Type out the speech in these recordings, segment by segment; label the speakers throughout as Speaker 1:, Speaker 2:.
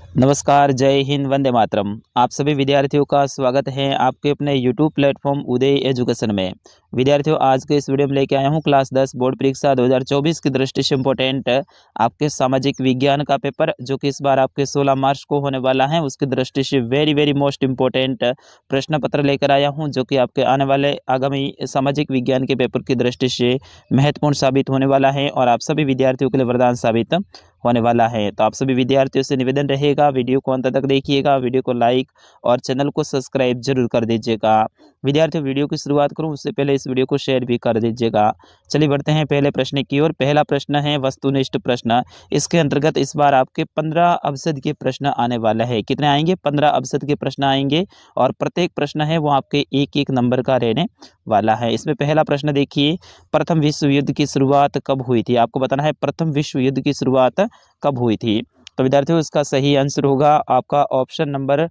Speaker 1: नमस्कार, जय हिंद, वंदे मातरम। आप सभी विद्यार्थियों का स्वागत है आपके अपने यूट्यूब प्लेटफॉर्म उदय एजुकेशन में। विद्यार्थियों, आज के इस वीडियो में लेके आया हूँ क्लास 10 बोर्ड परीक्षा 2024 की दृष्टि से इम्पोर्टेंट आपके सामाजिक विज्ञान का पेपर, जो कि इस बार आपके 16 मार्च को होने वाला है। उसकी दृष्टि से वेरी वेरी मोस्ट इम्पोर्टेंट प्रश्न पत्र लेकर आया हूँ, जो कि आपके आने वाले आगामी सामाजिक विज्ञान के पेपर की दृष्टि से महत्वपूर्ण साबित होने वाला है और आप सभी विद्यार्थियों के लिए वरदान साबित होने वाला है। तो आप सभी विद्यार्थियों से निवेदन रहेगा, वीडियो को अंत तक देखिएगा, वीडियो को लाइक और चैनल को सब्सक्राइब जरूर कर दीजिएगा। विद्यार्थियों, वीडियो की शुरुआत करूं उससे पहले इस वीडियो को शेयर भी कर दीजिएगा। चलिए बढ़ते हैं पहले प्रश्न की ओर। पहला प्रश्न है वस्तुनिष्ठ प्रश्न। इसके अंतर्गत इस बार आपके 15 अवसद के प्रश्न आने वाला है। कितने आएंगे? 15 अवसद के प्रश्न आएंगे और प्रत्येक प्रश्न है वो आपके एक एक नंबर का रहने वाला है। इसमें पहला प्रश्न देखिए, प्रथम विश्व युद्ध की शुरुआत कब हुई थी? आपको बताना है प्रथम विश्व युद्ध की शुरुआत कब हुई थी। तो विद्यार्थियों, इसका सही आंसर होगा आपका ऑप्शन नंबर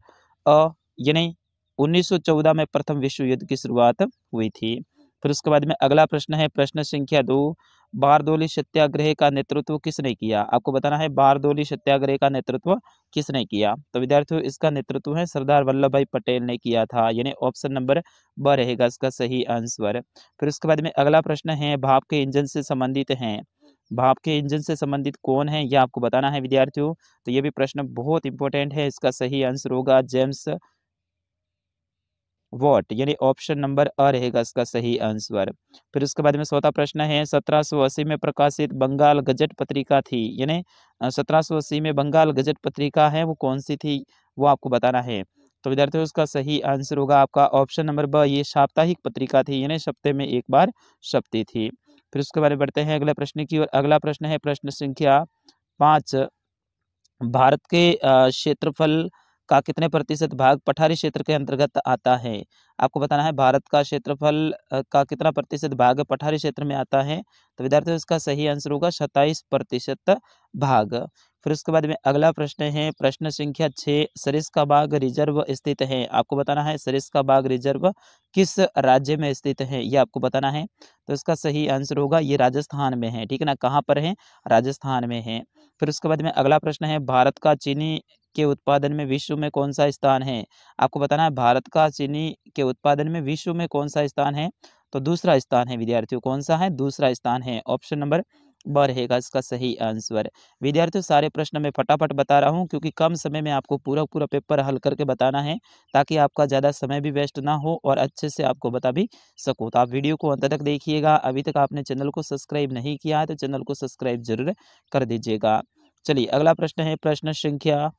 Speaker 1: यानी 1914 में प्रथम विश्व युद्ध की शुरुआत हुई थी। फिर उसके बाद में अगला प्रश्न है प्रश्न संख्या 2, बारदोली सत्याग्रह का नेतृत्व किसने किया? आपको बताना है बारदोली सत्याग्रह का नेतृत्व किसने किया। तो विद्यार्थियों, इसका नेतृत्व है सरदार वल्लभ भाई पटेल ने किया था, यानी ऑप्शन नंबर ब रहेगा इसका सही आंसर। फिर उसके बाद में अगला प्रश्न है भाप के इंजन से संबंधित हैं। भाप के इंजन से संबंधित कौन है, यह आपको बताना है विद्यार्थियों। तो ये भी प्रश्न बहुत इंपॉर्टेंट है। इसका सही आंसर होगा जेम्स वॉट, यानी ऑप्शन नंबर अ रहेगा इसका सही आंसर। फिर उसके बाद में चौथा प्रश्न है 1780 में प्रकाशित बंगाल गजट पत्रिका थी, यानी 1780 में बंगाल गजट पत्रिका है वो कौन सी थी, वो आपको बताना है। तो विद्यार्थियों, उसका सही आंसर होगा आपका ऑप्शन नंबर ब, ये साप्ताहिक पत्रिका थी, यानी सप्ताह में एक बार छपती थी। फिर उसके बाद में बढ़ते हैं अगले प्रश्न की ओर। अगला प्रश्न है प्रश्न संख्या 5, भारत के क्षेत्रफल का कितने प्रतिशत भाग पठारी क्षेत्र के अंतर्गत आता है? आपको बताना है भारत का क्षेत्रफल का कितना प्रतिशत भाग पठारी क्षेत्र में आता है। तो विद्यार्थियों, इसका सही आंसर होगा 27% भाग। फिर उसके बाद में अगला प्रश्न है प्रश्न संख्या 6, सरिस्का बाग रिजर्व स्थित है। आपको बताना है सरिस्का बाग रिजर्व किस राज्य में स्थित है, ये आपको बताना है। तो इसका सही आंसर होगा ये राजस्थान में है, ठीक है ना। कहाँ पर है? राजस्थान में है। फिर उसके बाद में अगला प्रश्न है भारत का चीनी के उत्पादन में विश्व में कौन सा स्थान है? आपको बताना है भारत का चीनी के उत्पादन में विश्व में कौन सा स्थान है। तो दूसरा स्थान है विद्यार्थियों, कौन सा है? दूसरा स्थान है, ऑप्शन नंबर ब रहेगा इसका सही आंसर। विद्यार्थियों, सारे प्रश्न मैं फटाफट बता रहा हूँ क्योंकि कम समय में आपको पूरा पूरा पेपर हल करके बताना है, ताकि आपका ज़्यादा समय भी वेस्ट ना हो और अच्छे से आपको बता भी सकूँ। तो आप वीडियो को अंत तक देखिएगा। अभी तक आपने चैनल को सब्सक्राइब नहीं किया है तो चैनल को सब्सक्राइब जरूर कर दीजिएगा। चलिए अगला प्रश्न है प्रश्न संख्या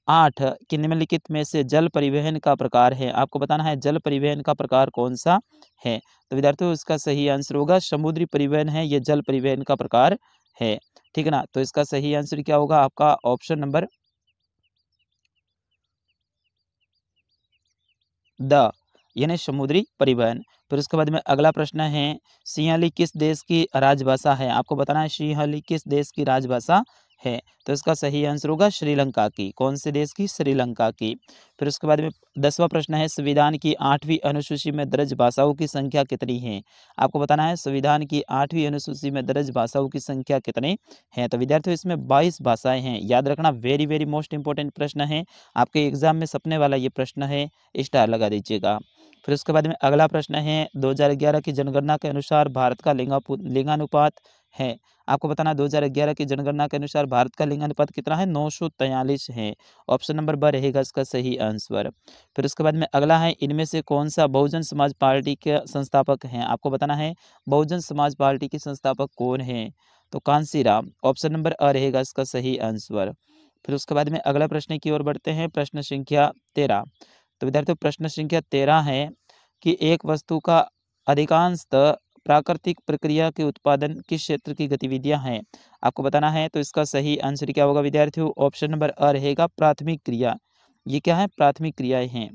Speaker 1: 8, कि निम्नलिखित में से जल परिवहन का प्रकार है। आपको बताना है जल परिवहन का प्रकार कौन सा है। तो विद्यार्थियों, इसका सही आंसर होगा समुद्री परिवहन है, ये जल परिवहन का प्रकार है, ठीक है ना। तो इसका सही आंसर क्या होगा आपका ऑप्शन नंबर द, यानी समुद्री परिवहन। फिर उसके बाद में अगला प्रश्न है सिंहली किस देश की राजभाषा है। आपको बताना है सिंहली किस देश की राजभाषा है। तो इसका सही आंसर होगा श्रीलंका की। कौन से देश की? श्रीलंका की। फिर उसके बाद में 10वां प्रश्न है संविधान की 8वीं अनुसूची में दर्ज भाषाओं की संख्या कितनी है। आपको बताना है संविधान की 8वीं अनुसूची में दर्ज भाषाओं की संख्या कितनी है। तो विद्यार्थियों, इसमें 22 भाषाएं हैं, याद रखना। वेरी वेरी मोस्ट इंपॉर्टेंट प्रश्न है, आपके एग्जाम में सपने वाला ये प्रश्न है, स्टार लगा दीजिएगा। फिर उसके बाद में अगला प्रश्न है 2011 की जनगणना के अनुसार भारत का लिंगानुपात है। आपको बताना है 2011 की जनगणना के अनुसार भारत का लिंगानुपात कितना है? 943 है, ऑप्शन नंबर ब रहेगा इसका सही आंसर। फिर उसके बाद में अगला है इनमें से कौन सा बहुजन समाज पार्टी के संस्थापक हैं। आपको बताना है बहुजन समाज पार्टी के संस्थापक कौन है। तो कांसीराम, ऑप्शन नंबर अ रहेगा इसका सही आंसर। फिर उसके बाद में अगला प्रश्न की ओर बढ़ते हैं प्रश्न संख्या 13। तो विद्यार्थियों, प्रश्न संख्या 13 है कि एक वस्तु का अधिकांशतः प्राकृतिक प्रक्रिया के उत्पादन किस क्षेत्र की गतिविधियां हैं। आपको बताना है। तो इसका सही आंसर क्या होगा विद्यार्थियों? ऑप्शन नंबर अ रहेगा प्राथमिक क्रिया। ये क्या है? प्राथमिक क्रियाएं हैं।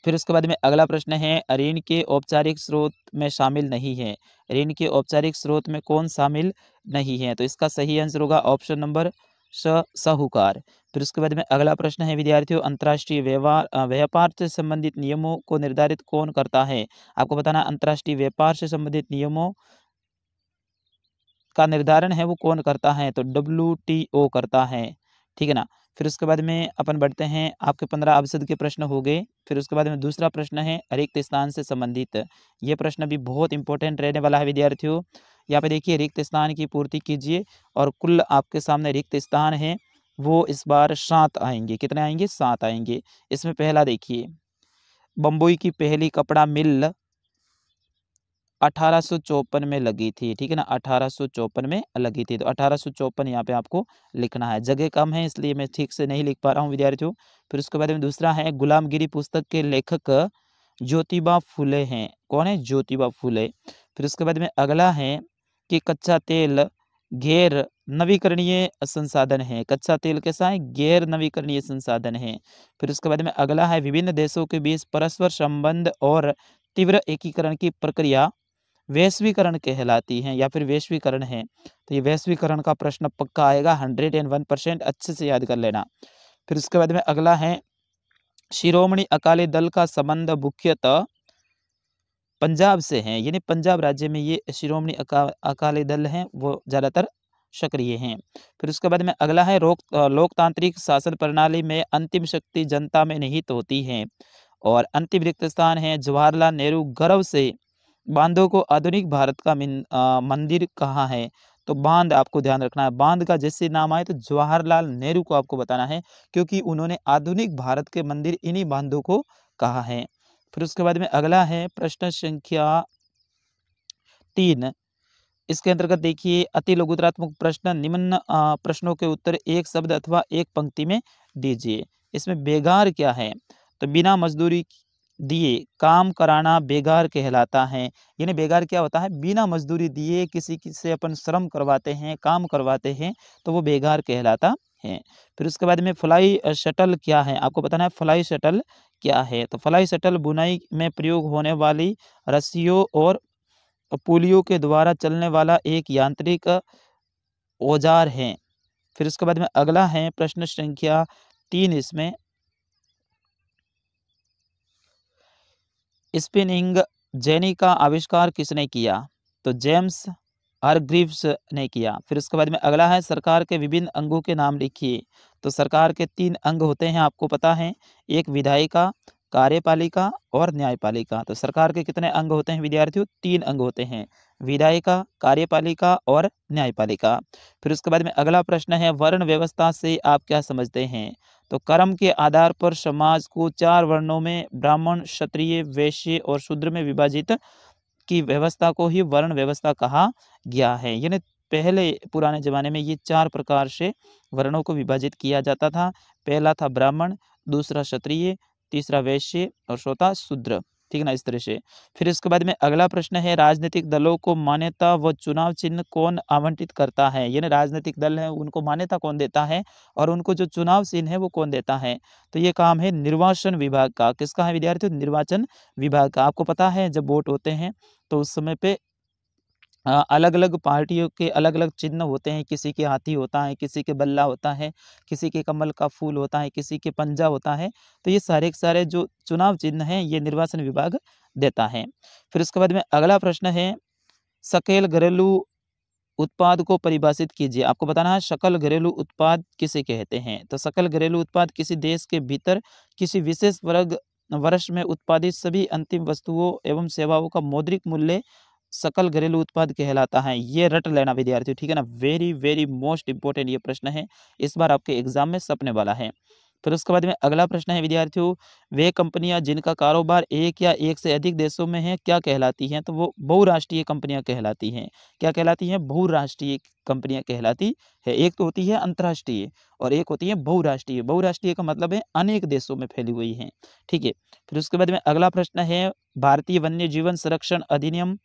Speaker 1: फिर उसके बाद में अगला प्रश्न है ऋण के औपचारिक स्रोत में शामिल नहीं है। ऋण के औपचारिक स्रोत में कौन शामिल नहीं है। तो इसका सही आंसर होगा ऑप्शन नंबर साहूकार। फिर उसके बाद में अगला प्रश्न है विद्यार्थियों अंतर्राष्ट्रीय व्यापार से संबंधित नियमों को निर्धारित कौन करता है। आपको बताना अंतर्राष्ट्रीय व्यापार से संबंधित नियमों का निर्धारण है वो कौन करता है। तो WTO करता है, ठीक है ना। फिर उसके बाद में अपन बढ़ते हैं, आपके 15 अवसाद के प्रश्न हो गए। फिर उसके बाद में दूसरा प्रश्न है रिक्त स्थान से संबंधित। ये प्रश्न भी बहुत इंपॉर्टेंट रहने वाला है विद्यार्थियों। यहाँ पे देखिए रिक्त स्थान की पूर्ति कीजिए और कुल आपके सामने रिक्त स्थान है वो इस बार 7 आएंगे। कितने आएंगे? 7 आएंगे। इसमें पहला देखिए, बम्बई की पहली कपड़ा मिल 1854 में लगी थी। ठीक है ना, 1854 में लगी थी। तो 1854 यहाँ पे आपको लिखना है। जगह कम है इसलिए मैं ठीक से नहीं लिख पा रहा हूँ विद्यार्थियों। फिर उसके बाद में दूसरा है, गुलामगिरी पुस्तक के लेखक ज्योतिबा फुले हैं। कौन है? ज्योतिबा फुले। फिर उसके बाद में अगला है कि कच्चा तेल गैर नवीकरणीय संसाधन है। कच्चा तेल कैसा है? गैर नवीकरणीय संसाधन है। फिर उसके बाद में अगला है, विभिन्न देशों के बीच परस्पर संबंध और तीव्र एकीकरण की प्रक्रिया वैश्वीकरण कहलाती है या फिर वैश्वीकरण है। तो ये वैश्वीकरण का प्रश्न पक्का आएगा, 101% अच्छे से याद कर लेना। फिर उसके बाद में अगला है, शिरोमणि अकाली दल का संबंध मुख्यतः पंजाब से है, यानी पंजाब राज्य में ये शिरोमणि अकाली दल है वो ज्यादातर सक्रिय हैं। फिर उसके बाद में अगला है, लोकतांत्रिक शासन प्रणाली में अंतिम शक्ति जनता में निहित होती है। और अंतिम रिक्त स्थान है, जवाहरलाल नेहरू गर्व से बांधों को आधुनिक भारत का मंदिर कहाँ है? तो बांध आपको ध्यान रखना है, बांध का जैसे नाम आए तो जवाहरलाल नेहरू को आपको बताना है, क्योंकि उन्होंने आधुनिक भारत के मंदिर इन्हीं बांधों को कहा है। फिर उसके बाद में अगला है प्रश्न संख्या 3। इसके अंतर्गत देखिए, अति लघुतरात्मक प्रश्न, निम्न प्रश्नों के उत्तर एक शब्द अथवा एक पंक्ति में दीजिए। इसमें बेगार क्या है? तो बिना मजदूरी दिए काम कराना बेगार कहलाता है। यानी बेगार क्या होता है? बिना मजदूरी दिए किसी से अपन श्रम करवाते हैं, काम करवाते हैं, तो वो बेगार कहलाता है। फिर उसके बाद में फ्लाई शटल क्या है? आपको बताना है फ्लाई शटल क्या है। तो फ्लाई शटल बुनाई में प्रयोग होने वाली रस्सियों और पुलियों के द्वारा चलने वाला एक यांत्रिक औजार है। फिर उसके बाद में अगला है प्रश्न संख्या 3। इसमें स्पिनिंग जेनी का आविष्कार किसने किया? तो जेम्स हारग्रीव्स ने किया। फिर उसके बाद में अगला है, सरकार के विभिन्न अंगों के नाम लिखिए। तो सरकार के 3 अंग होते हैं, आपको पता है, एक विधायिका, कार्यपालिका और न्यायपालिका। तो सरकार के कितने अंग होते हैं विद्यार्थियों? 3 अंग होते हैं, विधायिका, कार्यपालिका और न्यायपालिका। फिर उसके बाद में अगला प्रश्न है, वर्ण व्यवस्था से आप क्या समझते हैं? तो कर्म के आधार पर समाज को 4 वर्णों में ब्राह्मण, क्षत्रिय, वैश्य और शूद्र में विभाजित की व्यवस्था को ही वर्ण व्यवस्था कहा गया है। यानी पहले पुराने जमाने में ये 4 प्रकार से वर्णों को विभाजित किया जाता था। पहला था ब्राह्मण, दूसरा क्षत्रिय, तीसरा वैश्य और चौथा शूद्र। ठीक है ना, इस तरह से। फिर इसके बाद में अगला प्रश्न है, राजनीतिक दलों को मान्यता व चुनाव चिन्ह कौन आवंटित करता है? यानी राजनीतिक दल है उनको मान्यता कौन देता है और उनको जो चुनाव चिन्ह है वो कौन देता है? तो ये काम है निर्वाचन विभाग का। किसका है विद्यार्थियों? निर्वाचन विभाग का। आपको पता है जब वोट होते हैं तो उस समय पे अलग-अलग पार्टियों के अलग-अलग चिन्ह होते हैं। किसी के हाथी होता है, किसी के बल्ला होता है, किसी के कमल का फूल होता है, किसी के पंजा होता है। तो ये सारे के सारे जो चुनाव चिन्ह हैं ये निर्वाचन विभाग देता है। फिर उसके बाद में अगला प्रश्न है, सकल घरेलू उत्पाद को परिभाषित कीजिए। आपको बताना है सकल घरेलू उत्पाद किसे कहते हैं? तो सकल घरेलू उत्पाद किसी देश के भीतर किसी विशेष वर्ष में उत्पादित सभी अंतिम वस्तुओं एवं सेवाओं का मौद्रिक मूल्य सकल घरेलू उत्पाद कहलाता है। ये रट लेना विद्यार्थियों, ठीक है ना। वेरी वेरी मोस्ट इंपोर्टेंट ये प्रश्न है, इस बार आपके एग्जाम में सपने वाला है। फिर उसके बाद में अगला प्रश्न है विद्यार्थियों, वे कंपनियां जिनका कारोबार एक या एक से अधिक देशों में है क्या कहलाती हैं? तो वो बहुराष्ट्रीय कंपनियां कहलाती हैं। क्या कहलाती हैं? बहुराष्ट्रीय कंपनियां कहलाती है। एक तो होती है अंतर्राष्ट्रीय और एक होती है बहुराष्ट्रीय। बहुराष्ट्रीय का मतलब है अनेक देशों में फैली हुई है। ठीक है। फिर उसके बाद में अगला प्रश्न है, भारतीय वन्य जीवन संरक्षण अधिनियम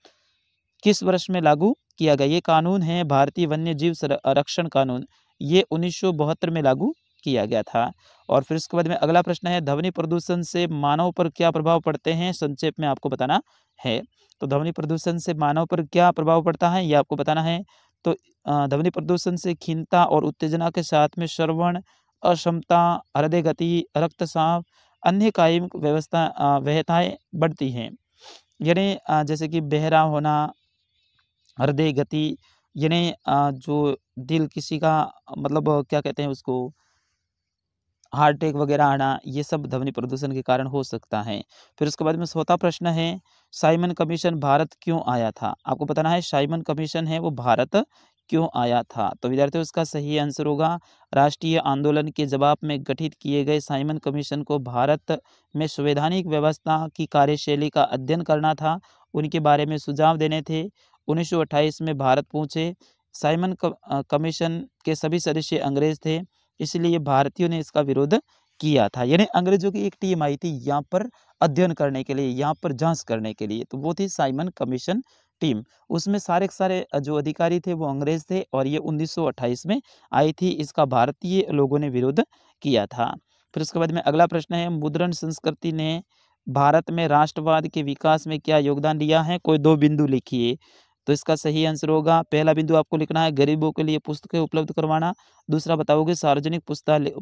Speaker 1: किस वर्ष में लागू किया गया? ये कानून है भारतीय वन्य जीव संरक्षण कानून, ये 1972 में लागू किया गया था। और फिर उसके बाद में अगला प्रश्न है, ध्वनि प्रदूषण से मानव पर क्या प्रभाव पड़ते हैं? संक्षेप में आपको बताना है। तो ध्वनि प्रदूषण से मानव पर क्या प्रभाव पड़ता है ये आपको बताना है। तो ध्वनि प्रदूषण से खीनता और उत्तेजना के साथ में श्रवण अक्षमता, हृदय गति, रक्तस्राव, अन्य कायिक व्यथाएं बढ़ती हैं। यानी जैसे कि बहरा होना, हृदय गति, यानी जो दिल किसी का मतलब क्या कहते हैं उसको, हार्ट अटैक वगैरह आना, ये सब ध्वनि प्रदूषण के कारण हो सकता है। फिर उसके बाद में 4वां प्रश्न है, साइमन कमीशन भारत क्यों आया था? आपको बताना है साइमन कमीशन है वो भारत क्यों आया था? तो विद्यार्थियों इसका सही आंसर होगा, राष्ट्रीय आंदोलन के जवाब में गठित किए गए साइमन कमीशन को भारत में संवैधानिक व्यवस्था की कार्यशैली का अध्ययन करना था, उनके बारे में सुझाव देने थे। 1928 में भारत पहुंचे। साइमन कमीशन के सभी सदस्य अंग्रेज थे, इसलिए भारतीयों ने इसका विरोध किया था। यानी अंग्रेजों की एक टीम आई थी यहाँ पर अध्ययन करने के लिए, यहाँ पर जांच करने के लिए, तो वो थी साइमन कमीशन टीम। उसमें सारे के सारे जो अधिकारी थे वो अंग्रेज थे और ये 1928 में आई थी। इसका भारतीय लोगों ने विरोध किया था। फिर उसके बाद में अगला प्रश्न है, मुद्रण संस्कृति ने भारत में राष्ट्रवाद के विकास में क्या योगदान दिया है? कोई 2 बिंदु लिखिए। तो इसका सही आंसर होगा, पहला बिंदु आपको लिखना है गरीबों के लिए पुस्तकें उपलब्ध करवाना, दूसरा बताओगे सार्वजनिक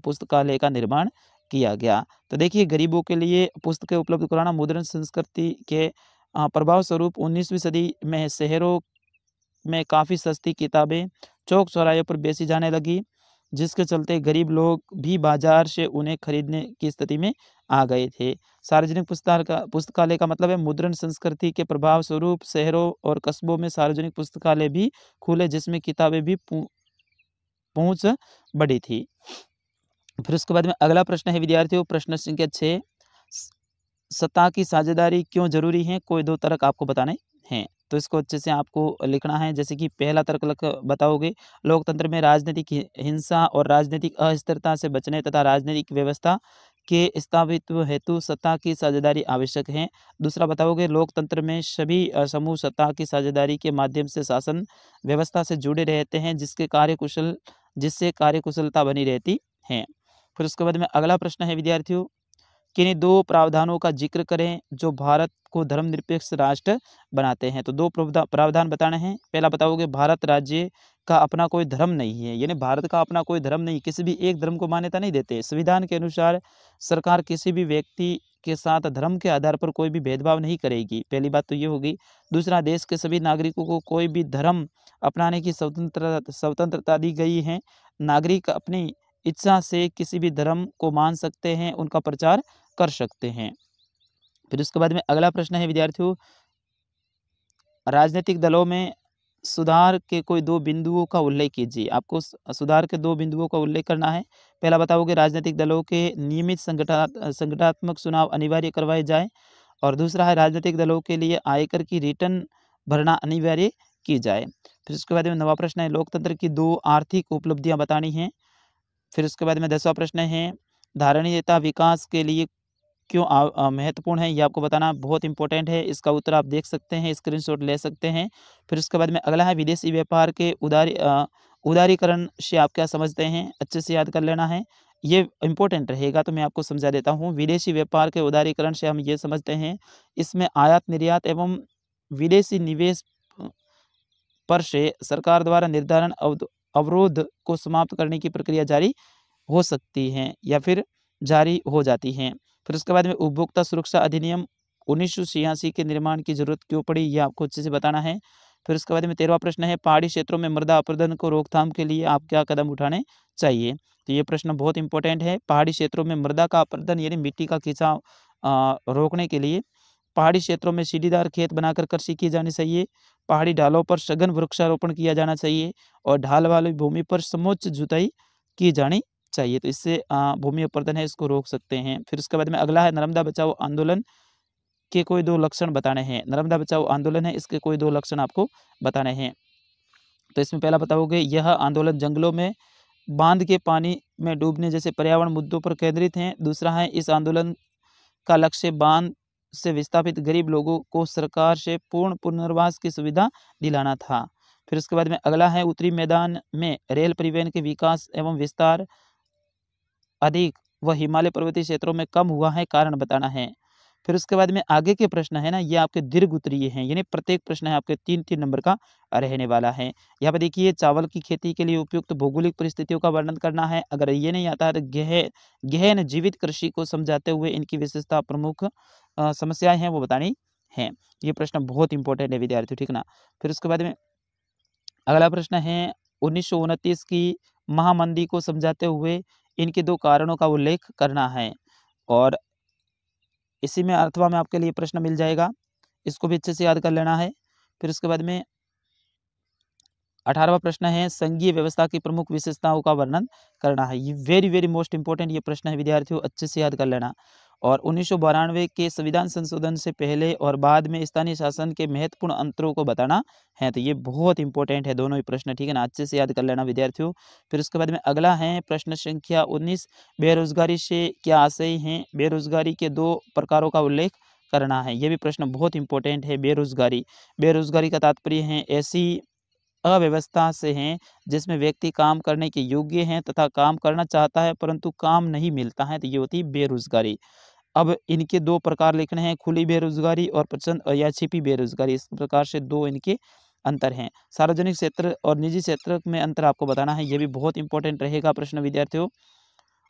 Speaker 1: पुस्तकालय का निर्माण किया गया। तो देखिए गरीबों के लिए पुस्तकें उपलब्ध कराना, मुद्रण संस्कृति के प्रभाव स्वरूप 19वीं सदी में शहरों में काफ़ी सस्ती किताबें चौक चौराहे पर बेची जाने लगी, जिसके चलते गरीब लोग भी बाजार से उन्हें खरीदने की स्थिति में आ गए थे। सार्वजनिक पुस्तकालय का मतलब है मुद्रण संस्कृति के प्रभाव स्वरूप शहरों और कस्बों में सार्वजनिक पुस्तकालय भी खुले, जिसमें किताबें भी पहुंच बढ़ी थी। फिर उसके बाद में अगला प्रश्न है विद्यार्थियों, प्रश्न संख्या 6, सत्ता की साझेदारी क्यों जरूरी है? कोई 2 तर्क आपको बताने हैं, तो इसको अच्छे से आपको लिखना है। जैसे कि पहला तर्क बताओगे, लोकतंत्र में राजनीतिक हिंसा और राजनीतिक अस्थिरता से बचने तथा राजनीतिक व्यवस्था के स्थापित्व हेतु सत्ता की साझेदारी आवश्यक है। दूसरा बताओगे, लोकतंत्र में सभी समूह सत्ता की साझेदारी के माध्यम से शासन व्यवस्था से जुड़े रहते हैं, जिससे कार्यकुशलता बनी रहती है। फिर उसके बाद में अगला प्रश्न है विद्यार्थियों, किन्हीं 2 प्रावधानों का जिक्र करें जो भारत को धर्मनिरपेक्ष राष्ट्र बनाते हैं। तो 2 प्रावधान बताने हैं। पहला बताओगे, भारत राज्य का अपना कोई धर्म नहीं है, यानी भारत का अपना कोई धर्म नहीं, किसी भी एक धर्म को मान्यता नहीं देते। संविधान के अनुसार सरकार किसी भी व्यक्ति के साथ धर्म के आधार पर कोई भी भेदभाव नहीं करेगी। पहली बात तो ये होगी। दूसरा, देश के सभी नागरिकों को कोई भी धर्म अपनाने की स्वतंत्रता दी गई है। नागरिक अपनी इच्छा से किसी भी धर्म को मान सकते हैं, उनका प्रचार कर सकते हैं। फिर उसके बाद में अगला प्रश्न है विद्यार्थियों, राजनीतिक दलों में सुधार के कोई 2 बिंदुओं का उल्लेख कीजिए। आपको सुधार के 2 बिंदुओं का उल्लेख करना है। पहला बताओगे, राजनीतिक दलों के नियमित संगठनात्मक चुनाव अनिवार्य करवाए जाए, और दूसरा है राजनीतिक दलों के लिए आयकर की रिटर्न भरना अनिवार्य की जाए। फिर उसके बाद में 9वां प्रश्न है, लोकतंत्र की 2 आर्थिक उपलब्धियां बतानी हैं। फिर उसके बाद में 10वां प्रश्न है, धारणीयता विकास के लिए क्यों महत्वपूर्ण है, ये आपको बताना बहुत इंपॉर्टेंट है। इसका उत्तर आप देख सकते हैं, स्क्रीनशॉट ले सकते हैं। फिर उसके बाद में अगला है, विदेशी व्यापार के उदारीकरण से आप क्या समझते हैं? अच्छे से याद कर लेना है, ये इंपॉर्टेंट रहेगा, तो मैं आपको समझा देता हूँ। विदेशी व्यापार के उदारीकरण से हम ये समझते हैं, इसमें आयात निर्यात एवं विदेशी निवेश पर से सरकार द्वारा निर्धारण अवरोध को समाप्त करने की प्रक्रिया जारी हो सकती हैं या फिर जारी हो जाती हैं। फिर उसके बाद में उपभोक्ता सुरक्षा अधिनियम 1986 के निर्माण की जरूरत क्यों पड़ी, ये आपको अच्छे से बताना है। फिर उसके बाद में 13वां प्रश्न है, पहाड़ी क्षेत्रों में मृदा अपरदन को रोकथाम के लिए आप क्या कदम उठाने चाहिए? तो ये प्रश्न बहुत इंपॉर्टेंट है। पहाड़ी क्षेत्रों में मृदा का अपरदन यानी मिट्टी का खिंचाव रोकने के लिए पहाड़ी क्षेत्रों में सीढ़ीदार खेत बनाकर कृषि की जानी चाहिए। पहाड़ी ढालों पर सघन वृक्षारोपण किया जाना चाहिए और ढाल वाली भूमि पर समोच्च जुताई की जानी चाहिए। तो इससे भूमि अपरदन है, इसको रोक सकते हैं। फिर उसके बाद में अगला है, नर्मदा बचाओ आंदोलन के कोई 2 लक्षण बताने हैं। नर्मदा बचाओ आंदोलन है, इसके कोई 2 लक्षण आपको बताने हैं। तो इसमें पहला बताओगे, यह आंदोलन जंगलों में बांध के पानी में डूबने जैसे पर्यावरण मुद्दों पर केंद्रित है। दूसरा है, इस आंदोलन का लक्ष्य बांध से विस्थापित गरीब लोगों को सरकार से पूर्ण पुनर्वास की सुविधा दिलाना था। फिर उसके बाद में अगला है, उत्तरी मैदान में रेल परिवहन के विकास एवं विस्तार अधिक व हिमालय पर्वतीय क्षेत्रों में कम हुआ है, कारण बताना है। फिर उसके बाद में आगे के प्रश्न है ना, ये आपके दीर्घ उत्तरीय हैं, यानी प्रत्येक प्रश्न है आपके 3-3 नंबर का रहने वाला है। यहाँ पर देखिए, चावल की खेती के लिए उपयुक्त भौगोलिक परिस्थितियों का वर्णन करना है। अगर ये नहीं आता है तो गहन जीवित कृषि को समझाते हुए इनकी विशेषता प्रमुख समस्याएं हैं वो बतानी है। ये प्रश्न बहुत इंपॉर्टेंट है विद्यार्थी, ठीक ना। फिर उसके बाद में अगला प्रश्न है, 1929 की महामंदी को समझाते हुए इनके 2 कारणों का उल्लेख करना है। और इसी में अथवा में आपके लिए प्रश्न मिल जाएगा, इसको भी अच्छे से याद कर लेना है। फिर उसके बाद में 18वां प्रश्न है, संघीय व्यवस्था की प्रमुख विशेषताओं का वर्णन करना है। ये वेरी मोस्ट इंपॉर्टेंट ये प्रश्न है विद्यार्थियों, अच्छे से याद कर लेना। और 1992 के संविधान संशोधन से पहले और बाद में स्थानीय शासन के महत्वपूर्ण अंतरों को बताना है। तो ये बहुत इंपॉर्टेंट है दोनों ही प्रश्न, ठीक है ना, अच्छे से याद कर लेना विद्यार्थियों। फिर उसके बाद में अगला है प्रश्न संख्या 19, बेरोजगारी से क्या आशय है? बेरोजगारी के 2 प्रकारों का उल्लेख करना है। ये भी प्रश्न बहुत इंपॉर्टेंट है। बेरोजगारी का तात्पर्य है ऐसी अव्यवस्था से हैं जिसमें व्यक्ति काम करने के योग्य हैं तथा काम करना चाहता है परंतु काम नहीं मिलता है, तो ये होती है बेरोजगारी। अब इनके 2 प्रकार लिखने हैं, खुली बेरोजगारी और प्रचंड या छिपी बेरोजगारी। इस प्रकार से 2 इनके अंतर हैं। सार्वजनिक क्षेत्र और निजी क्षेत्र में अंतर आपको बताना है, ये भी बहुत इंपॉर्टेंट रहेगा प्रश्न विद्यार्थियों।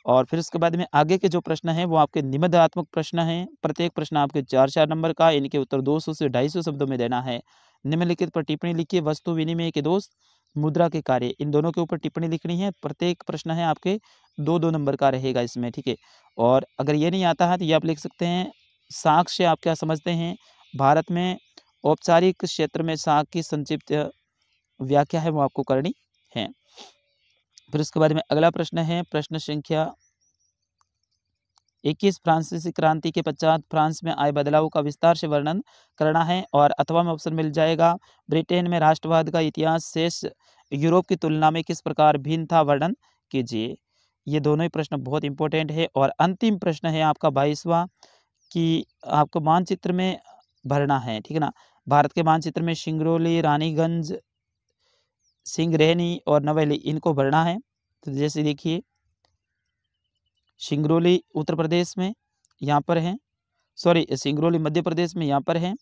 Speaker 1: और फिर उसके बाद में आगे के जो प्रश्न हैं वो आपके निबंधात्मक प्रश्न हैं। प्रत्येक प्रश्न आपके 4-4 नंबर का, इनके उत्तर 200 से 250 शब्दों में देना है। निम्नलिखित पर टिप्पणी लिखिए, वस्तु विनिमय के दोष, मुद्रा के कार्य, इन दोनों के ऊपर टिप्पणी लिखनी है। प्रत्येक प्रश्न है आपके 2-2 नंबर का रहेगा इसमें, ठीक है। और अगर ये नहीं आता है तो ये आप लिख सकते हैं, साक्ष्य आप क्या समझते हैं? भारत में औपचारिक क्षेत्र में साख की संक्षिप्त व्याख्या है वो आपको करनी है। फिर उसके बाद में अगला प्रश्न है प्रश्न संख्या 21, फ्रांसीसी क्रांति के पश्चात फ्रांस में आए बदलाव का विस्तार से वर्णन करना है। और अथवा में ऑप्शन मिल जाएगा, ब्रिटेन में राष्ट्रवाद का इतिहास शेष यूरोप की तुलना में किस प्रकार भिन्न था, वर्णन कीजिए। ये दोनों ही प्रश्न बहुत इंपॉर्टेंट है। और अंतिम प्रश्न है आपका 22वां, कि आपको मानचित्र में भरना है, ठीक है ना। भारत के मानचित्र में सिंगरौली, रानीगंज, सिंगरैनी और नवेली इनको भरना है। तो जैसे देखिए, सिंगरौली उत्तर प्रदेश में यहाँ पर है, सॉरी सिंगरौली मध्य प्रदेश में यहाँ पर है,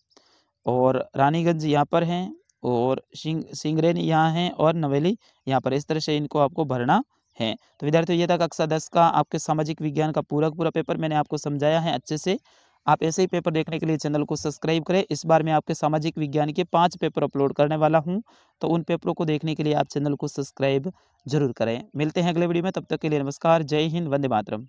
Speaker 1: और रानीगंज यहाँ पर है, और सिंगरैनी यहाँ है, और नवेली यहाँ पर। इस तरह से इनको आपको भरना है। तो विद्यार्थियों, ये था कक्षा 10 का आपके सामाजिक विज्ञान का पूरा पेपर मैंने आपको समझाया है अच्छे से। आप ऐसे ही पेपर देखने के लिए चैनल को सब्सक्राइब करें। इस बार मैं आपके सामाजिक विज्ञान के 5 पेपर अपलोड करने वाला हूँ, तो उन पेपरों को देखने के लिए आप चैनल को सब्सक्राइब जरूर करें। मिलते हैं अगले वीडियो में, तब तक के लिए नमस्कार, जय हिंद, वंदे मातरम।